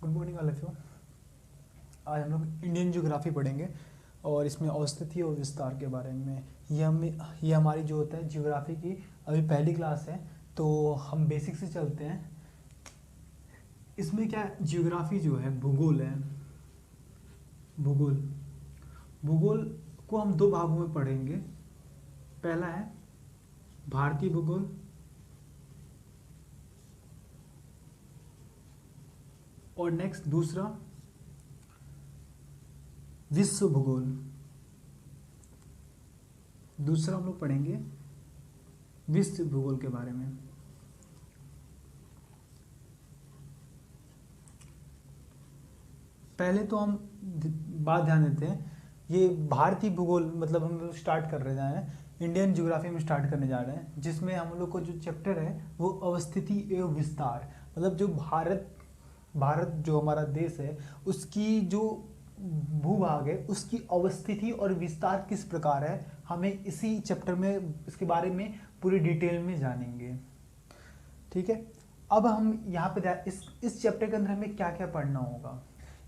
Good morning all of you. आज हम लोग इंडियन ज्योग्राफी पढ़ेंगे और इसमें अवस्थिति और विस्तार के बारे में। ये हमारी जो होता है ज्योग्राफी की अभी पहली क्लास है, तो हम बेसिक से चलते हैं। इसमें क्या ज्योग्राफी जो है भूगोल है। भूगोल भूगोल को हम दो भागों में पढ़ेंगे। पहला है भारतीय भूगोल और नेक्स्ट दूसरा विश्व भूगोल। दूसरा हम लोग पढ़ेंगे विश्व भूगोल के बारे में। पहले तो हम बात ध्यान देते हैं, ये भारतीय भूगोल मतलब हम लोग स्टार्ट कर रहे हैं, इंडियन ज्योग्राफी में स्टार्ट करने जा रहे हैं, जिसमें हम लोग को जो चैप्टर है वो अवस्थिति एवं विस्तार, मतलब जो भारत जो हमारा देश है उसकी जो भूभाग है उसकी अवस्थिति और विस्तार किस प्रकार है, हमें इसी चैप्टर में इसके बारे में पूरी डिटेल में जानेंगे। ठीक है, अब हम यहाँ पे इस चैप्टर के अंदर हमें क्या क्या पढ़ना होगा।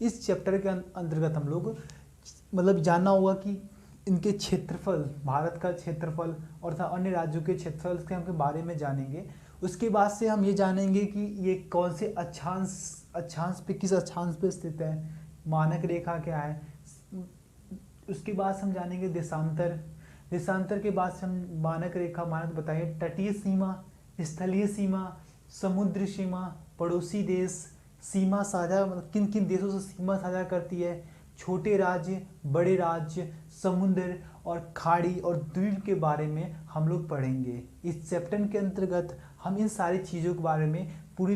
इस चैप्टर के अंतर्गत हम लोग मतलब जानना होगा कि इनके क्षेत्रफल, भारत का क्षेत्रफल और अन्य राज्यों के क्षेत्रफल के बारे में जानेंगे। उसके बाद से हम ये जानेंगे कि ये कौन से अक्षांश पे, किस अक्षांश पे स्थित है, मानक रेखा क्या है। उसके बाद हम जानेंगे देशांतर के बाद से हम मानक रेखा, मानक बताइए, तटीय सीमा, स्थलीय सीमा, समुद्र सीमा, पड़ोसी देश, सीमा साझा मतलब किन किन देशों से सीमा साझा करती है, छोटे राज्य, बड़े राज्य, समुद्र और खाड़ी और द्वीप के बारे में हम लोग पढ़ेंगे। इस चैप्टर के अंतर्गत हम इन सारी चीज़ों के बारे में पूरे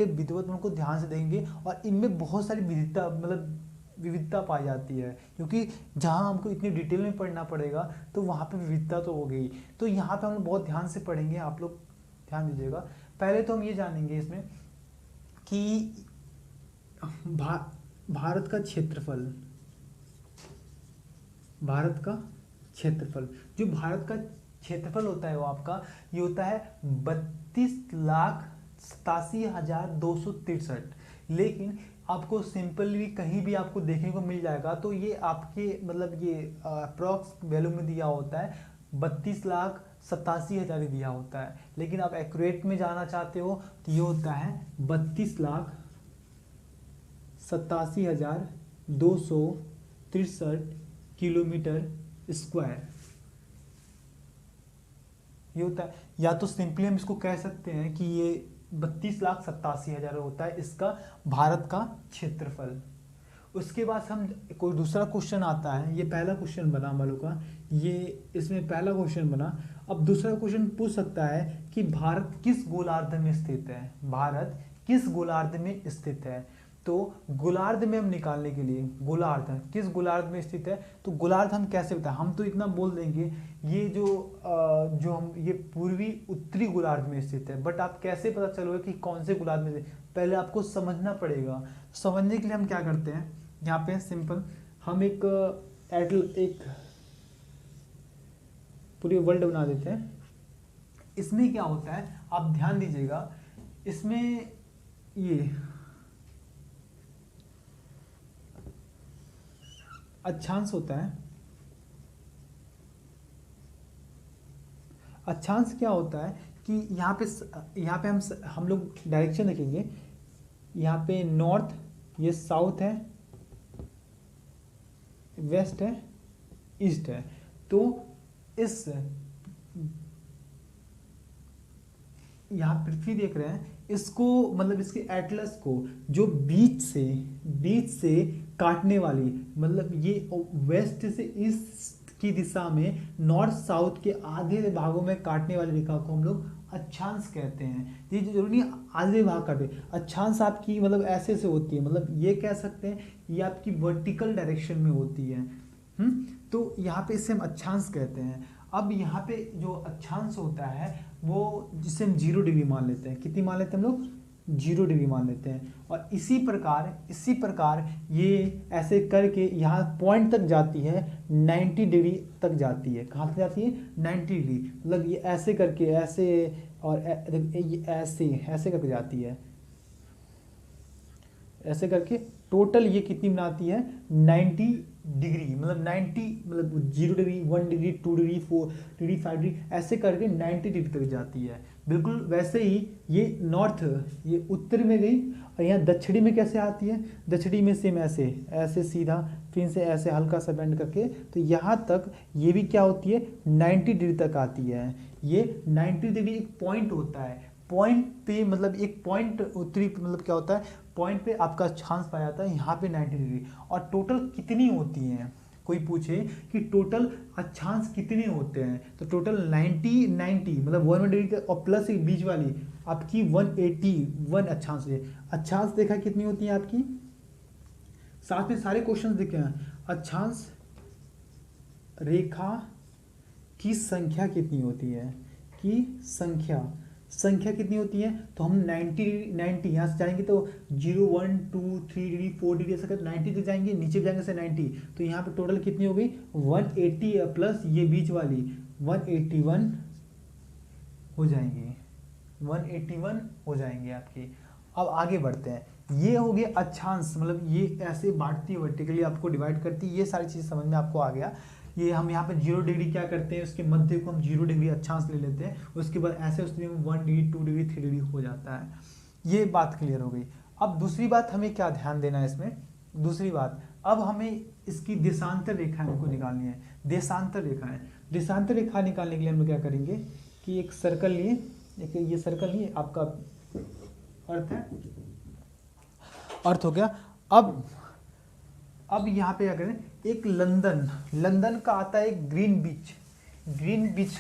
विद्वत को ध्यान से देंगे और इनमें बहुत सारी विविधता पाई जाती है, क्योंकि जहाँ हमको इतनी डिटेल में पढ़ना पड़ेगा तो वहाँ पे विविधता तो हो गई। तो यहाँ पे हम लोग बहुत ध्यान से पढ़ेंगे, आप लोग ध्यान दीजिएगा। पहले तो हम ये जानेंगे इसमें कि भारत का क्षेत्रफल, जो भारत का क्षेत्रफल होता है वो आपका ये होता है 32,87,263। लेकिन आपको सिंपल भी कहीं भी आपको देखने को मिल जाएगा तो ये आपके मतलब ये अप्रॉक्स वैल्यू में दिया होता है, 32,87,000 दिया होता है। लेकिन आप एक्यूरेट में जाना चाहते हो तो ये होता है 32,87,263 किलोमीटर स्क्वायर। ये होता है, या तो सिंपली हम इसको कह सकते हैं कि ये 32,87,000 होता है इसका भारत का क्षेत्रफल। उसके बाद हम कोई दूसरा क्वेश्चन आता है, ये पहला क्वेश्चन बना हम लोग का, ये इसमें पहला क्वेश्चन बना। अब दूसरा क्वेश्चन पूछ सकता है कि भारत किस गोलार्ध में स्थित है, भारत किस गोलार्ध में स्थित है। तो गोलार्ध में हम निकालने के लिए गोलार्ध किस गोलार्ध में स्थित है, तो गोलार्ध हम कैसे बताएं, हम तो इतना बोल देंगे ये जो हम ये पूर्वी उत्तरी गोलार्ध में स्थित है, बट आप कैसे पता चलोगे कि कौन से गोलार्ध में, पहले आपको समझना पड़ेगा। समझने के लिए हम क्या करते हैं, यहाँ पे सिंपल हम एक पूरी वर्ल्ड बना देते हैं। इसमें क्या होता है आप ध्यान दीजिएगा, इसमें ये अक्षांश होता है। अक्षांश क्या होता है कि यहाँ पे हम लोग डायरेक्शन देखेंगे, यहाँ पे नॉर्थ, ये साउथ है, वेस्ट है, ईस्ट है। तो इस यहाँ पृथ्वी देख रहे हैं, इसको मतलब इसके एटलस को जो बीच से काटने वाली, मतलब ये वेस्ट से ईस्ट की दिशा में नॉर्थ साउथ के आधे भागों में काटने वाली रेखा को हम लोग अक्षांश कहते हैं। ये जरूरी नहीं आधे भाग काटे, अक्षांश आपकी मतलब ऐसे से होती है, मतलब ये कह सकते हैं ये आपकी वर्टिकल डायरेक्शन में होती है। तो यहाँ पे इसे हम अक्षांश कहते हैं। अब यहाँ पे जो अक्षांश होता है वो जिसे हम 0 डिग्री मान लेते हैं, कितनी मान लेते हैं हम लोग, 0 डिग्री मान लेते हैं। और इसी प्रकार ये ऐसे करके यहाँ पॉइंट तक जाती है, 90 डिग्री तक जाती है। कहाँ तक जाती है, 90 डिग्री, मतलब ये ऐसे करके ऐसे और ये ऐसे करके जाती है। ऐसे करके टोटल ये कितनी बनाती है 90 डिग्री, मतलब 90 मतलब 0 degree 1 degree 2 degree 4 degree 5 degree ऐसे करके 90 डिग्री तक जाती है। बिल्कुल वैसे ही ये नॉर्थ, ये उत्तर में गई और यहाँ दक्षिणी में कैसे आती है, दक्षिणी में सेम ऐसे ऐसे सीधा फिर से ऐसे हल्का सा बेंड करके, तो यहाँ तक ये भी क्या होती है 90 डिग्री तक आती है। ये 90 डिग्री एक पॉइंट होता है, पॉइंट पे मतलब एक पॉइंट उत्तरी मतलब क्या होता है पॉइंट पे आपका अक्षांश पाया जाता है यहाँ पे 90 डिग्री। और टोटल कितनी होती हैं, कोई पूछे कि टोटल अक्षांश कितने होते हैं, तो टोटल 90 मतलब 1 डिग्री और प्लस एक बीच वाली आपकी 181 अक्षांश है। अक्षांश देखा कितनी होती है आपकी, साथ में सारे क्वेश्चन देखे हैं। अक्षांश रेखा की संख्या कितनी होती है, की संख्या कितनी होती है, तो हम 90 यहाँ से जाएंगे तो 0 1 2 3 डिग्री 4 डिग्री ऐसा कर 90 तक जाएंगे, नीचे जाएंगे से 90, तो यहाँ पे टोटल कितनी हो गई 180 प्लस ये बीच वाली 181 हो जाएंगी, 181 हो जाएंगे आपकी। अब आगे बढ़ते हैं, ये हो गया अक्षांश, मतलब ये ऐसे बांटती है वर्टिकली आपको डिवाइड करती है, ये सारी चीज़ समझ में आपको आ गया। ये हम यहाँ पे 0 डिग्री क्या करते हैं, उसके मध्य को हम 0 डिग्री अक्षांश ले लेते हैं, उसके बाद ऐसे उसमें 1 डिग्री 2 डिग्री 3 डिग्री हो जाता है। ये बात क्लियर हो गई। अब दूसरी बात हमें क्या ध्यान देना है इसमें, दूसरी बात अब हमें इसकी देशांतर रेखा हमको निकालनी है। देशांतर रेखा निकालने के लिए हम क्या करेंगे कि एक सर्कल लिए, एक ये सर्कल लिए आपका अर्थ है, अर्थ हो गया। अब यहाँ पे क्या करें, एक लंदन का आता है एक ग्रीन बीच।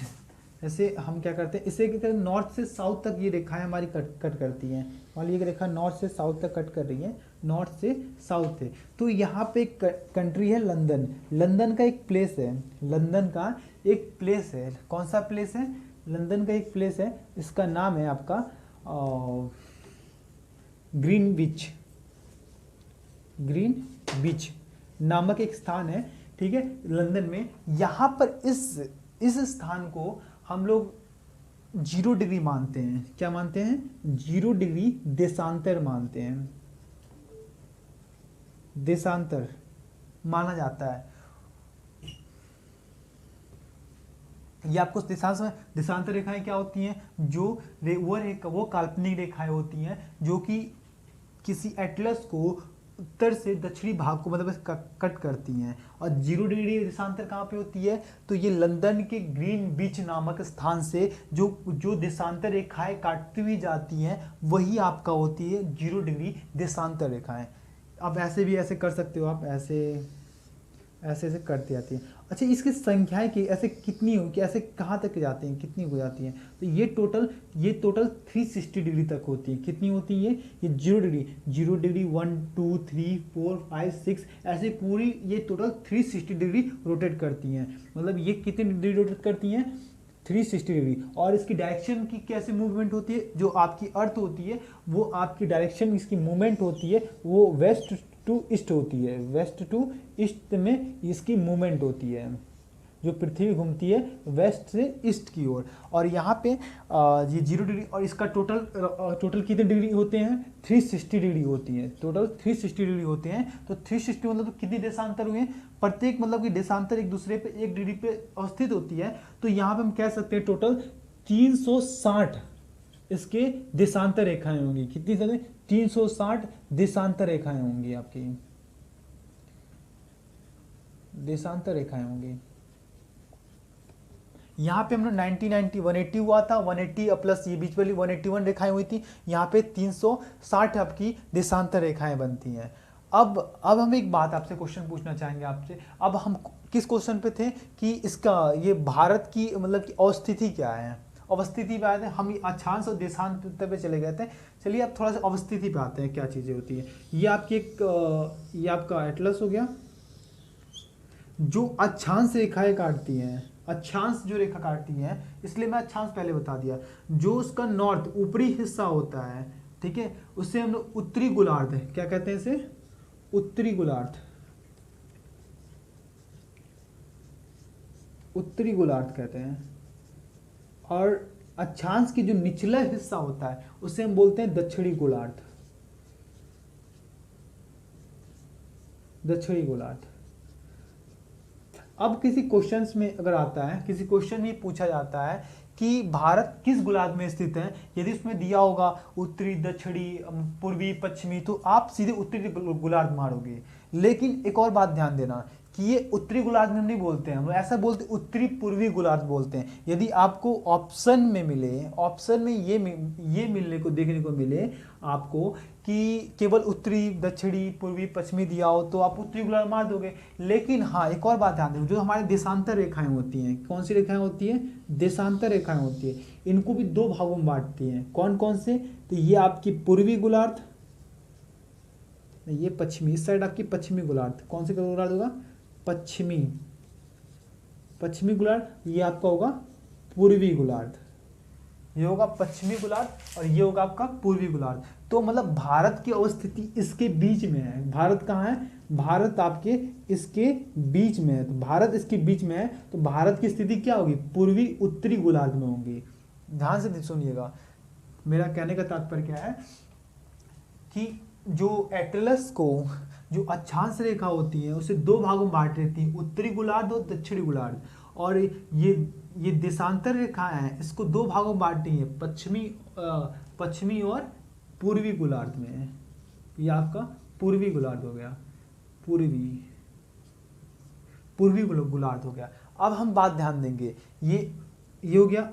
जैसे हम क्या करते हैं इसे क्या नॉर्थ से साउथ तक ये रेखाएं हमारी कट करती हैं, मान लीजिए रेखा नॉर्थ से साउथ तक कट कर रही है, नॉर्थ से साउथ है, तो यहाँ पे एक कंट्री है लंदन का एक प्लेस है, कौन सा प्लेस है, लंदन का एक प्लेस है, इसका नाम है आपका ग्रीन बीच नामक एक स्थान है, ठीक है, लंदन में। यहाँ पर इस स्थान को हम लोग 0 डिग्री मानते हैं, क्या मानते हैं 0 डिग्री देशांतर मानते हैं, देशांतर माना जाता है। ये आपको देशांतर रेखाएं क्या होती हैं, जो वो काल्पनिक रेखाएं होती हैं जो कि किसी एटलस को उत्तर से दक्षिणी भाग को मतलब कट करती हैं। और 0 डिग्री देशांतर कहाँ पे होती है, तो ये लंदन के ग्रीन बीच नामक स्थान से जो देशांतर रेखाएं काटती हुई जाती हैं वही आपका होती है 0 डिग्री देशांतर रेखाएं। आप ऐसे भी ऐसे कर सकते हो, आप ऐसे करती जाती है। अच्छा, इसकी संख्याएं की ऐसे कितनी हो कि ऐसे कहाँ तक जाती हैं, कितनी हो जाती हैं, तो ये टोटल 360 डिग्री तक होती है। कितनी होती है ये 0 डिग्री 1 2 3 4 5 6 ऐसे पूरी ये टोटल 360 डिग्री रोटेट करती हैं। मतलब ये कितनी डिग्री रोटेट करती हैं 360 डिग्री। और इसकी डायरेक्शन की कैसे मूवमेंट होती है, जो आपकी अर्थ होती है वो आपकी डायरेक्शन इसकी मूवमेंट होती है वो वेस्ट टू ईस्ट होती है, वेस्ट टू ईस्ट में इसकी मूवमेंट होती है, जो पृथ्वी घूमती है वेस्ट से ईस्ट की ओर। और यहाँ पे ये 0 डिग्री और इसका टोटल कितने डिग्री होते हैं 360 डिग्री होती है, टोटल 360 डिग्री होते हैं। तो 360 मतलब तो कितनी देशांतर हुए, प्रत्येक मतलब कि देशांतर एक दूसरे पे 1 डिग्री पे अवस्थित होती है। तो यहाँ पे हम कह सकते हैं टोटल 360 इसके देशांतर रेखाएं होंगी। कितनी सारे 360 देशांतर रेखाएं होंगी, आपकी देशांतर रेखाएं होंगी। यहाँ पे हम लोग 90 180 हुआ था, 180 प्लस ये बीच वाली 181 रेखाएं हुई थी, यहाँ पे 360 आपकी देशांतर रेखाएं बनती हैं। अब हम एक बात आपसे क्वेश्चन पूछना चाहेंगे आपसे। अब हम किस क्वेश्चन पे थे कि इसका ये भारत की मतलब कि अवस्थिति क्या है, अवस्थिति पे आते हैं हम, अक्षांश और देशांतर पे चले गए थे। चलिए अब थोड़ा सा अवस्थिति पे आते हैं, क्या चीज़ें होती है। ये आपकी ये आपका एटलस हो गया, जो अक्षांश रेखाएं काटती हैं, अक्षांश जो रेखा काटती हैं, इसलिए मैं अक्षांश पहले बता दिया। जो उसका नॉर्थ ऊपरी हिस्सा होता है, ठीक है, उससे हम लोग उत्तरी गोलार्ध, क्या कहते हैं इसे, उत्तरी गोलार्ध कहते हैं। और अक्षांश की जो निचला हिस्सा होता है उसे हम बोलते हैं दक्षिणी गोलार्ध, दक्षिणी गोलार्ध। अब किसी क्वेश्चंस में अगर आता है, किसी क्वेश्चन में पूछा जाता है कि भारत किस गोलार्ध में स्थित है, यदि उसमें दिया होगा उत्तरी, दक्षिणी, पूर्वी, पश्चिमी, तो आप सीधे उत्तरी गोलार्ध मारोगे। लेकिन एक और बात ध्यान देना कि ये उत्तरी गोलार्ध में हम नहीं बोलते हैं, हम ऐसा बोलते उत्तरी पूर्वी गोलार्ध बोलते हैं। यदि आपको ऑप्शन में मिले, ऑप्शन में ये मिलने को देखने को मिले आपको कि केवल उत्तरी, दक्षिणी, पूर्वी, पश्चिमी दिया हो, तो आप उत्तरी गोलार्ध मार दोगे। लेकिन हाँ, एक और बात ध्यान दें, जो हमारे देशांतर रेखाएं होती हैं, कौन सी रेखाएं होती हैं? देशांतर रेखाएं होती है, इनको भी दो भागों में बांटती हैं। कौन कौन से? तो ये आपकी पूर्वी गोलार्ध, ये पश्चिमी, इस साइड आपकी पश्चिमी गोलार्ध। कौन से गोलार्ध होगा? पश्चिमी, पश्चिमी गोलार्ध। ये आपका होगा पूर्वी गोलार्ध, ये होगा पश्चिमी गोलार्ध और ये होगा आपका पूर्वी गोलार्ध। तो मतलब भारत की अवस्थिति इसके बीच में है। भारत कहाँ है? भारत आपके इसके बीच में है। तो भारत इसके बीच में है, तो भारत की स्थिति क्या होगी? पूर्वी उत्तरी गोलार्ध में होंगी। ध्यान से सुनिएगा, मेरा कहने का तात्पर्य क्या है कि जो एटलस को, जो अक्षांश रेखा होती है, उसे दो भागों में बांट देती है, उत्तरी गोलार्ध और दक्षिणी गोलार्ध। और ये देशांतर रेखाएं हैं, इसको दो भागों में बांटती है, पश्चिमी और पूर्वी गोलार्ध में। ये आपका पूर्वी गोलार्ध हो गया, पूर्वी गोलार्ध हो गया। अब हम बात ध्यान देंगे, ये हो गया।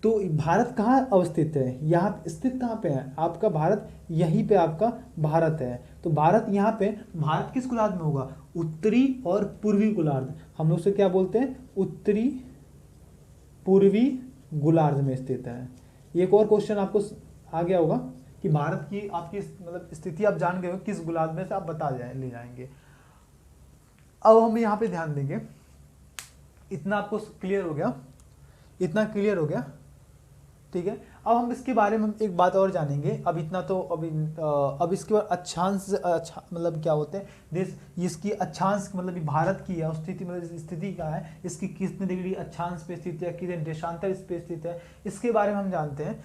तो भारत कहाँ अवस्थित है? यहाँ स्थित कहाँ पे है आपका भारत? यहीं पे आपका भारत है। तो भारत यहाँ पे, भारत किस गोलार्ध में होगा? उत्तरी और पूर्वी गोलार्ध। हम लोग से क्या बोलते हैं? उत्तरी पूर्वी गोलार्ध में स्थित है। एक और क्वेश्चन आपको आ गया होगा कि भारत की आपकी मतलब स्थिति आप जान गए हो किस गोलार्ध में से, आप ले जाएंगे। अब हम यहाँ पे ध्यान देंगे, इतना आपको क्लियर हो गया, इतना क्लियर हो गया, ठीक है। अब हम इसके बारे में एक बात और जानेंगे। अब इतना तो अब इसके बाद अक्षांश, मतलब क्या होते हैं देश, इसकी अक्षांश मतलब भारत की है स्थिति, मतलब स्थिति क्या है, इसकी कितने डिग्री अक्षांश पे स्थित है, कितने देशांतर इस पे स्थित है, इसके बारे में हम जानते हैं।